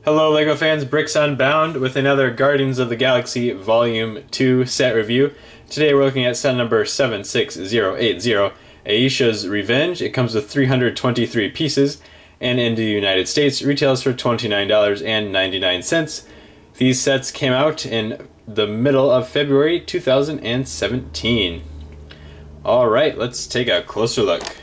Hello LEGO fans, Bricks Unbound with another Guardians of the Galaxy Volume 2 set review. Today we're looking at set number 76080, Ayesha's Revenge. It comes with 323 pieces, and in the United States retails for $29.99. These sets came out in the middle of February 2017. Alright, let's take a closer look.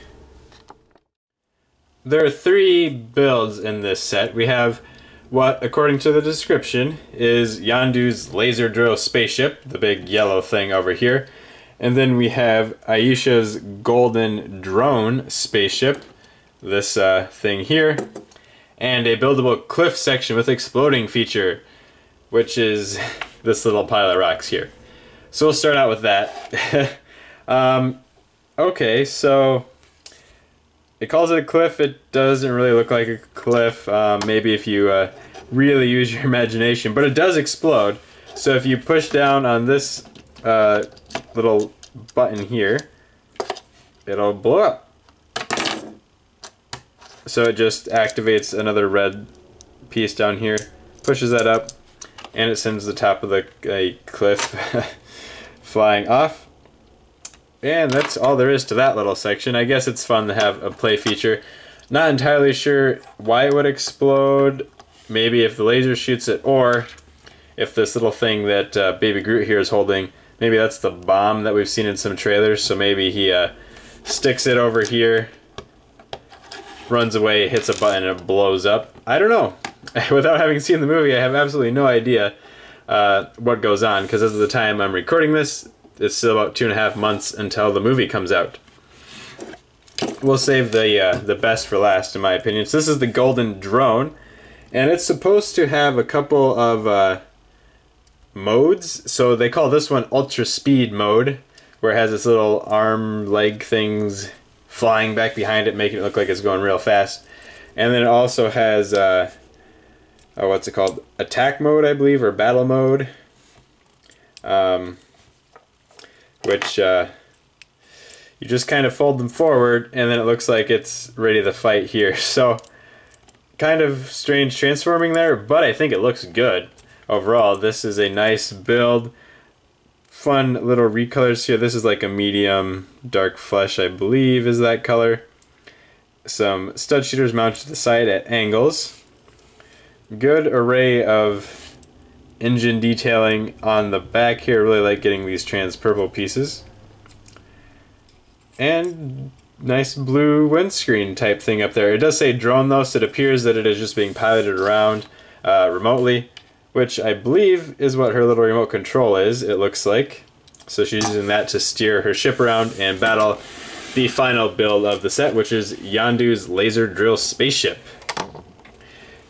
There are three builds in this set. We have what, according to the description, is Yondu's laser drill spaceship, the big yellow thing over here. And then we have Ayesha's golden drone spaceship, this thing here. And a buildable cliff section with exploding feature, which is this little pile of rocks here. So we'll start out with that. Okay, so it calls it a cliff. It doesn't really look like a cliff. Maybe if you really use your imagination, but it does explode. So if you push down on this little button here, it'll blow up. So it just activates another red piece down here, pushes that up, and it sends the top of the cliff flying off. And that's all there is to that little section. I guess it's fun to have a play feature. Not entirely sure why it would explode. Maybe if the laser shoots it, or if this little thing that Baby Groot here is holding, maybe that's the bomb that we've seen in some trailers. So maybe he sticks it over here, runs away, hits a button, and it blows up. I don't know. Without having seen the movie, I have absolutely no idea what goes on, because as of the time I'm recording this, it's still about 2.5 months until the movie comes out. We'll save the best for last, in my opinion. So this is the golden drone, and it's supposed to have a couple of modes. So they call this one ultra speed mode, where it has this little arm, leg things flying back behind it, making it look like it's going real fast. And then it also has what's it called? Attack mode, I believe, or battle mode. Which you just kind of fold them forward, and then it looks like it's ready to fight here. So kind of strange transforming there, but I think it looks good. Overall, this is a nice build. Fun little recolors here. This is like a medium dark flesh, I believe is that color. Some stud shooters mounted to the side at angles. Good array of engine detailing on the back here. Really like getting these trans purple pieces. And nice blue windscreen type thing up there. It does say drone though, so it appears that it is just being piloted around remotely, which I believe is what her little remote control is, it looks like. So she's using that to steer her ship around and battle the final build of the set, which is Yondu's laser drill spaceship.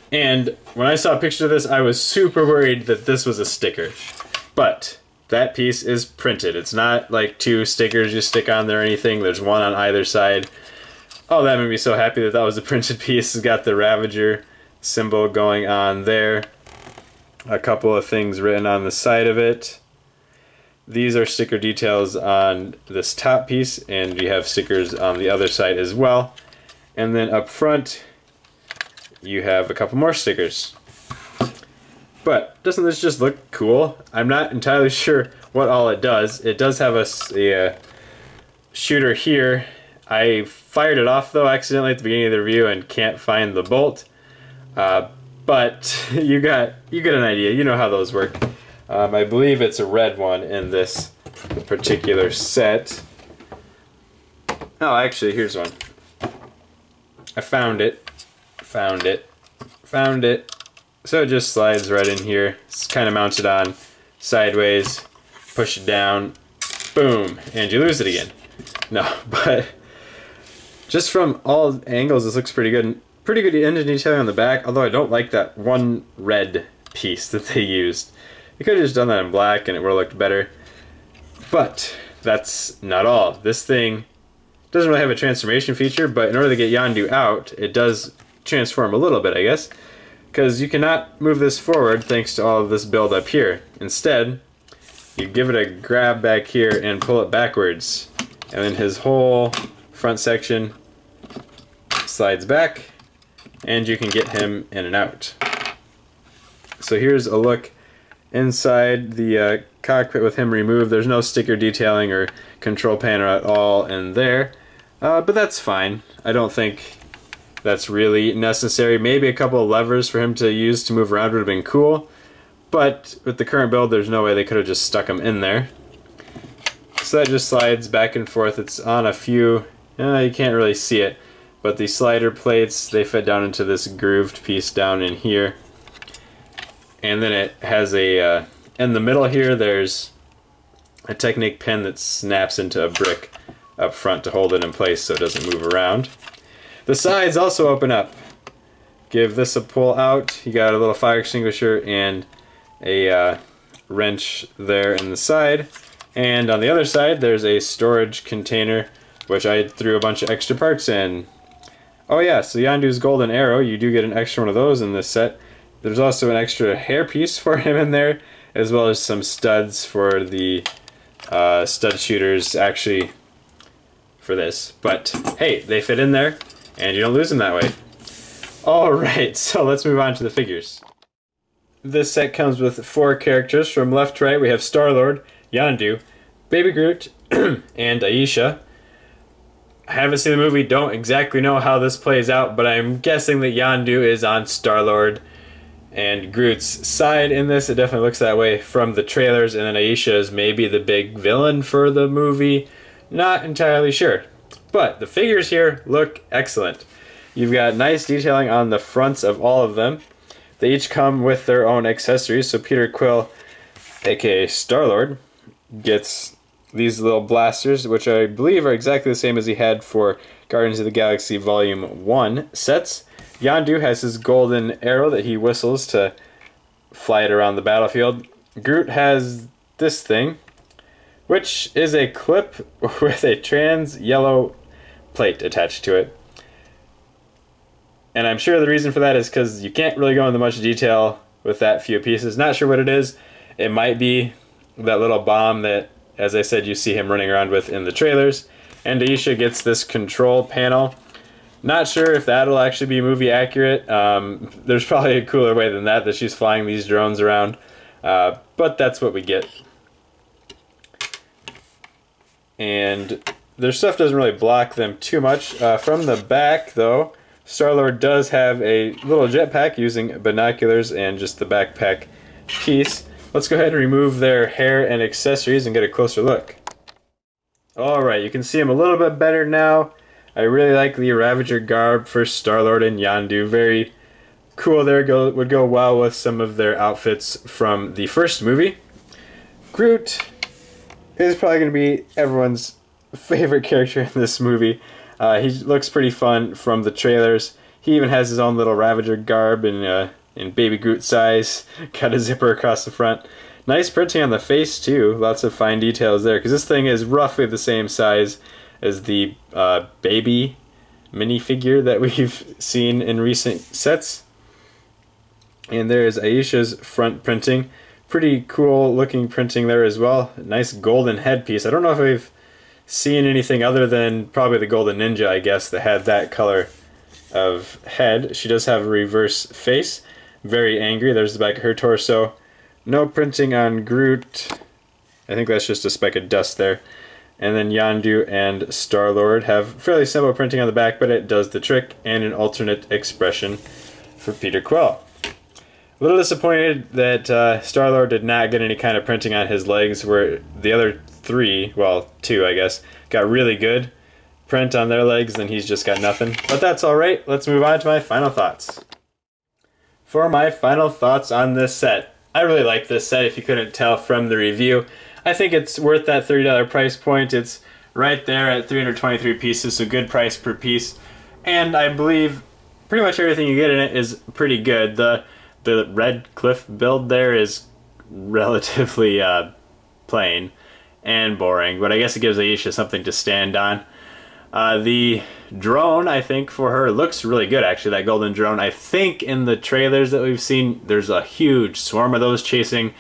And when I saw a picture of this, I was super worried that this was a sticker. But that piece is printed. It's not like two stickers you stick on there or anything. There's one on either side. Oh, that made me so happy that that was a printed piece. It's got the Ravager symbol going on there. A couple of things written on the side of it. These are sticker details on this top piece, and you have stickers on the other side as well. And then up front, you have a couple more stickers. But doesn't this just look cool? I'm not entirely sure what all it does. It does have a shooter here. I fired it off though accidentally at the beginning of the review and can't find the bolt. But you get an idea. You know how those work. I believe it's a red one in this particular set. Oh, actually, here's one. I found it. Found it. So it just slides right in here. It's kind of mounted on sideways. Push it down. Boom. And you lose it again. No, but just from all angles, this looks pretty good. Pretty good engine detailing on the back, although I don't like that one red piece that they used. They could have just done that in black and it would have looked better. But that's not all. This thing doesn't really have a transformation feature, but in order to get Yondu out, it does transform a little bit, I guess, because you cannot move this forward thanks to all of this build up here. Instead, you give it a grab back here and pull it backwards, and then his whole front section slides back, and you can get him in and out. So here's a look inside the cockpit with him removed. There's no sticker detailing or control panel at all in there, but that's fine. I don't think that's really necessary. Maybe a couple of levers for him to use to move around would have been cool, but with the current build there's no way they could have just stuck him in there. So that just slides back and forth. It's on a few, you can't really see it, but the slider plates, they fit down into this grooved piece down in here. And then it has a, in the middle here, there's a Technic pin that snaps into a brick up front to hold it in place so it doesn't move around. The sides also open up. Give this a pull out. You got a little fire extinguisher and a wrench there in the side. And on the other side, there's a storage container, which I threw a bunch of extra parts in. Oh yeah, so Yondu's golden arrow, you do get an extra one of those in this set. There's also an extra hairpiece for him in there, as well as some studs for the stud shooters, actually, for this. But hey, they fit in there, and you don't lose them that way. Alright, so let's move on to the figures. This set comes with 4 characters. From left to right, we have Star-Lord, Yondu, Baby Groot, and Ayesha. I haven't seen the movie, don't exactly know how this plays out, but I'm guessing that Yondu is on Star-Lord and Groot's side in this. It definitely looks that way from the trailers, and then Ayesha is maybe the big villain for the movie. Not entirely sure. But the figures here look excellent. You've got nice detailing on the fronts of all of them. They each come with their own accessories, so Peter Quill, aka Star-Lord, gets these little blasters, which I believe are exactly the same as he had for Guardians of the Galaxy Volume 1 sets. Yondu has his golden arrow that he whistles to fly it around the battlefield. Groot has this thing, which is a clip with a trans yellow plate attached to it. And I'm sure the reason for that is because you can't really go into much detail with that few pieces. Not sure what it is. It might be that little bomb that, as I said, you see him running around with in the trailers. And Ayesha gets this control panel. Not sure if that'll actually be movie accurate. There's probably a cooler way than that she's flying these drones around. But that's what we get. And their stuff doesn't really block them too much. From the back, though, Star-Lord does have a little jetpack using binoculars and just the backpack piece. Let's go ahead and remove their hair and accessories and get a closer look. Alright, you can see him a little bit better now. I really like the Ravager garb for Star-Lord and Yondu. Very cool there. Would go well with some of their outfits from the first movie. Groot is probably going to be everyone's favorite character in this movie. He looks pretty fun from the trailers. He even has his own little Ravager garb in Baby Groot size. Got a zipper across the front. Nice printing on the face too. Lots of fine details there, because this thing is roughly the same size as the baby minifigure that we've seen in recent sets. And there's Ayesha's front printing. Pretty cool looking printing there as well. Nice golden headpiece. I don't know if we've seen anything other than probably the Golden Ninja, I guess, that had that color of head. She does have a reverse face. Very angry. There's the back of her torso. No printing on Groot. I think that's just a speck of dust there. And then Yondu and Star-Lord have fairly simple printing on the back, but it does the trick, and an alternate expression for Peter Quill. A little disappointed that Star-Lord did not get any kind of printing on his legs, where the other 3, well, 2 I guess, got really good print on their legs, and he's just got nothing. But that's alright. Let's move on to my final thoughts. For my final thoughts on this set, I really like this set, if you couldn't tell from the review. I think it's worth that $30 price point. It's right there at 323 pieces, so good price per piece. And I believe pretty much everything you get in it is pretty good. The Red Cliff build there is relatively plain and boring, but I guess it gives Ayesha something to stand on. The drone, I think, for her looks really good, actually, that golden drone. I think in the trailers that we've seen, there's a huge swarm of those chasing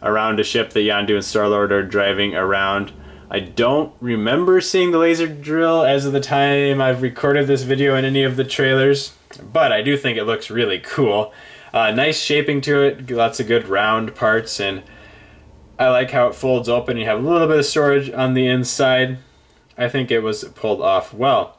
around a ship that Yondu and Star-Lord are driving around. I don't remember seeing the laser drill as of the time I've recorded this video in any of the trailers, but I do think it looks really cool. Nice shaping to it, lots of good round parts, and I like how it folds open. You have a little bit of storage on the inside. I think it was pulled off well.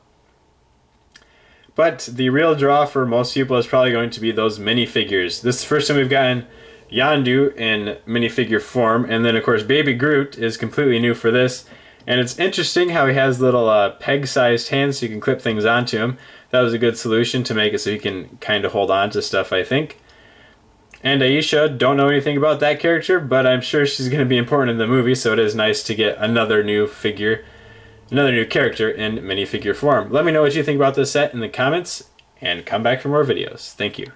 But the real draw for most people is probably going to be those minifigures. This is the first time we've gotten Yondu in minifigure form, and then of course Baby Groot is completely new for this. And it's interesting how he has little peg-sized hands so you can clip things onto him. That was a good solution to make it so he can kind of hold on to stuff, I think. And Ayesha, don't know anything about that character, but I'm sure she's going to be important in the movie, so it is nice to get another new figure, another new character in minifigure form. Let me know what you think about this set in the comments, and come back for more videos. Thank you.